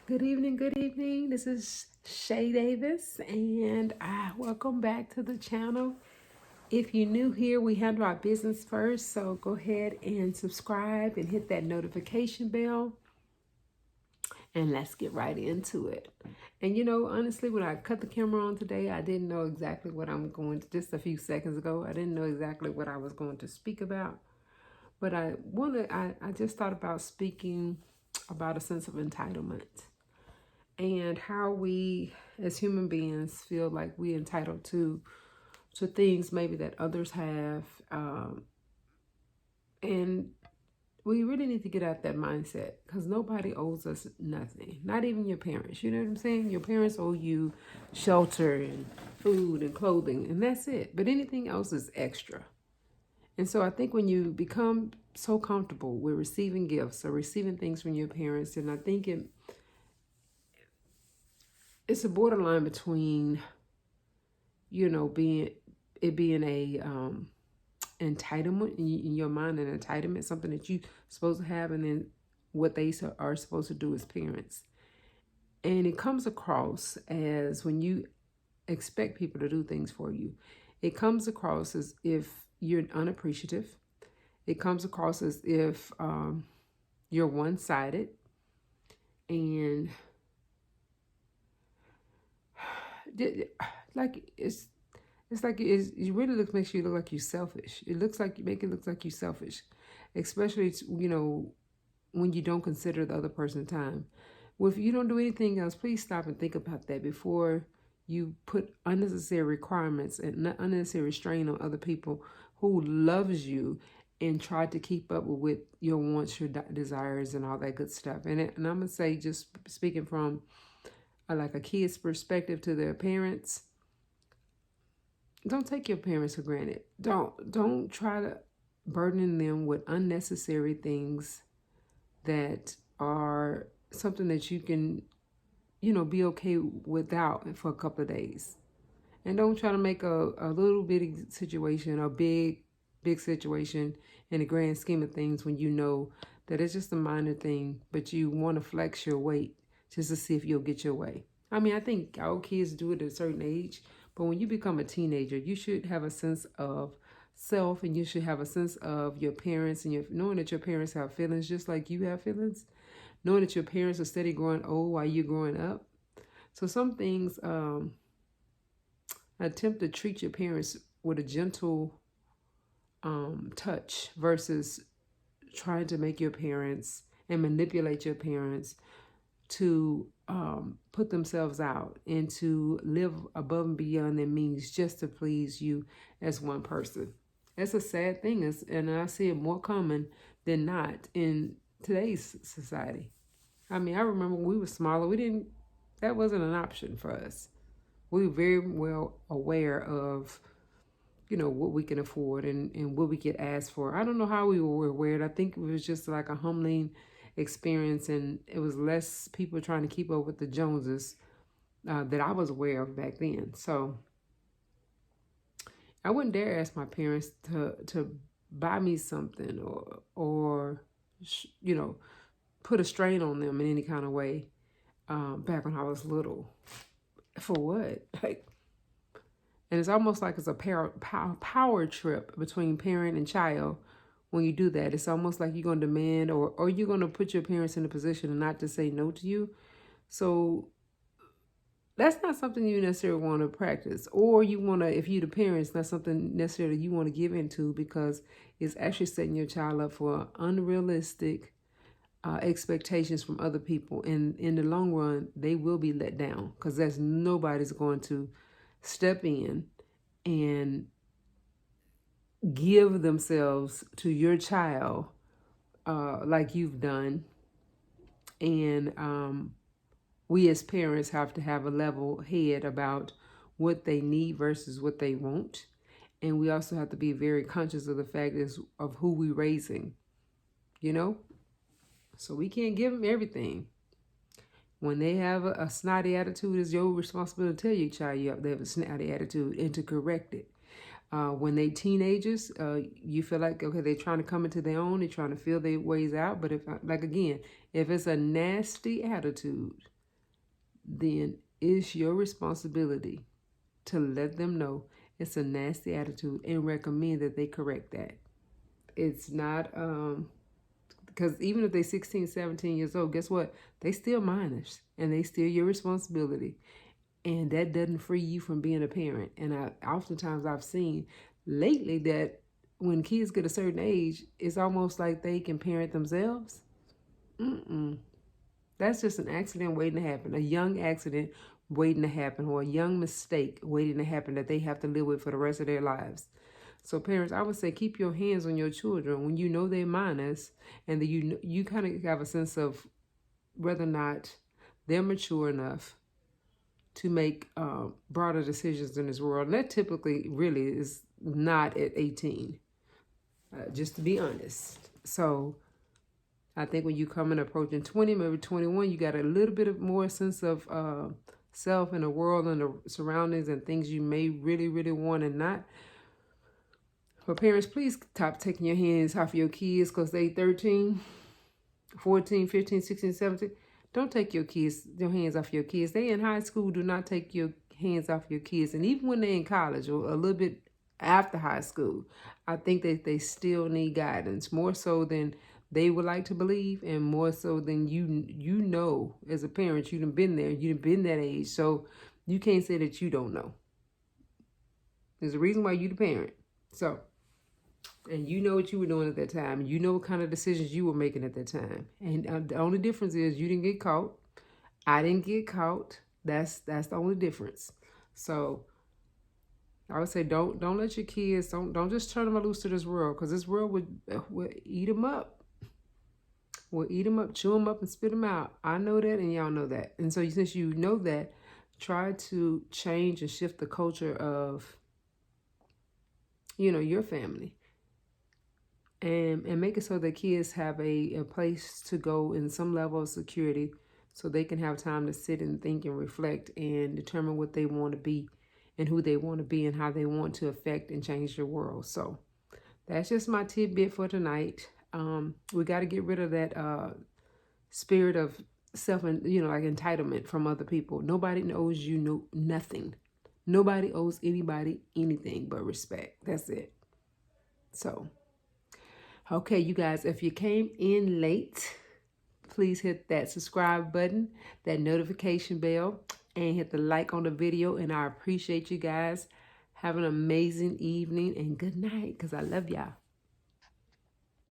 Good evening, good evening. This is Shae Davis, and welcome back to the channel. If you're new here, we handle our business first, so go ahead and subscribe and hit that notification bell, and let's get right into it. And honestly, when I cut the camera on today, I didn't know exactly what I'm going to, just a few seconds ago, I didn't know exactly what I was going to speak about, but I just thought about speaking about a sense of entitlement and how we as human beings feel like we're entitled to things maybe that others have, and we really need to get out that mindset because nobody owes us nothing, not even your parents. You know what I'm saying? Your parents owe you shelter and food and clothing, and that's it. But anything else is extra. And so I think when you become so comfortable with receiving gifts or receiving things from your parents, and I think it's a borderline between being a entitlement in your mind, an entitlement, something that you supposed to have, and then what they are supposed to do as parents. And it comes across as when you expect people to do things for you, it comes across as if you're unappreciative. It comes across as if you're one-sided, and like it really makes you look like you're selfish. It looks like you make it look like you're selfish, especially when you don't consider the other person's time. Well, if you don't do anything else, please stop and think about that before you put unnecessary requirements and unnecessary strain on other people who loves you and try to keep up with your wants, your desires, and all that good stuff. And I'm gonna say, just speaking from like a kid's perspective to their parents, don't take your parents for granted. Don't try to burden them with unnecessary things that are something that you can, be okay without for a couple of days. And don't try to make a little bitty situation a big situation in the grand scheme of things when you know that it's just a minor thing, but you want to flex your weight just to see if you'll get your way. I mean, I think all kids do it at a certain age, but when you become a teenager, you should have a sense of self, and you should have a sense of your parents, and knowing that your parents have feelings just like you have feelings, knowing that your parents are steady growing old while you're growing up. So some things, attempt to treat your parents with a gentle touch versus trying to make your parents and manipulate your parents to put themselves out and to live above and beyond their means just to please you as one person. That's a sad thing, and I see it more common than not in today's society. I mean, I remember when we were smaller, that wasn't an option for us. We were very well aware of what we can afford and what we get asked for. I don't know how we were aware. I think it was just like a humbling experience, and it was less people trying to keep up with the Joneses that I was aware of back then. So I wouldn't dare ask my parents to buy me something or put a strain on them in any kind of way back when I was little. For what? And it's almost like it's a power trip between parent and child. When you do that, it's almost like you're going to demand or you're going to put your parents in a position and not to say no to you. So that's not something you necessarily want to practice, or you want to, if you're the parents, not something necessarily you want to give into, because it's actually setting your child up for unrealistic expectations from other people. And in the long run, they will be let down because nobody's going to step in and give themselves to your child like you've done. And we as parents have to have a level head about what they need versus what they want. And we also have to be very conscious of the fact of who we're raising, So we can't give them everything. When they have a snotty attitude, it's your responsibility to tell your child they have a snotty attitude and to correct it. When they teenagers, you feel like, okay, they're trying to come into their own, they're trying to feel their ways out. But if it's a nasty attitude, then it's your responsibility to let them know it's a nasty attitude and recommend that they correct that. It's not, because even if they're 16, 17 years old, guess what? They still minors and they still your responsibility. And that doesn't free you from being a parent. And oftentimes I've seen lately that when kids get a certain age, it's almost like they can parent themselves. That's just an accident waiting to happen, a young accident waiting to happen, or a young mistake waiting to happen that they have to live with for the rest of their lives. So parents, I would say keep your hands on your children when you know they're minors, and that you kind of have a sense of whether or not they're mature enough to make broader decisions in this world. And that typically really is not at 18, just to be honest. So I think when you come in approaching 20, maybe 21, you got a little bit of more sense of self and the world and the surroundings and things you may really, really want and not. But parents, please stop taking your hands off your kids because they 13, 14, 15, 16, 17. Don't take your hands off your kids. They in high school. Do not take your hands off your kids. And even when they're in college or a little bit after high school, I think that they still need guidance, more so than they would like to believe, and more so than you know as a parent. You done been there. You done been that age. So you can't say that you don't know. There's a reason why you the parent. So, and you know what you were doing at that time. You know what kind of decisions you were making at that time. And the only difference is you didn't get caught. I didn't get caught. That's the only difference. So I would say don't let your kids, don't just turn them loose to this world, because this world would eat them up. Will eat them up, chew them up, and spit them out. I know that, and y'all know that. And so since you know that, try to change and shift the culture of, your family. And make it so that kids have a place to go in some level of security, so they can have time to sit and think and reflect and determine what they want to be and who they want to be and how they want to affect and change the world. So that's just my tidbit for tonight. We got to get rid of that spirit of self and like entitlement from other people. Nobody owes you nothing. Nobody owes anybody anything but respect. That's it. So, okay, you guys, if you came in late, please hit that subscribe button, that notification bell, and hit the like on the video. And I appreciate you guys. Have an amazing evening and good night, because I love y'all.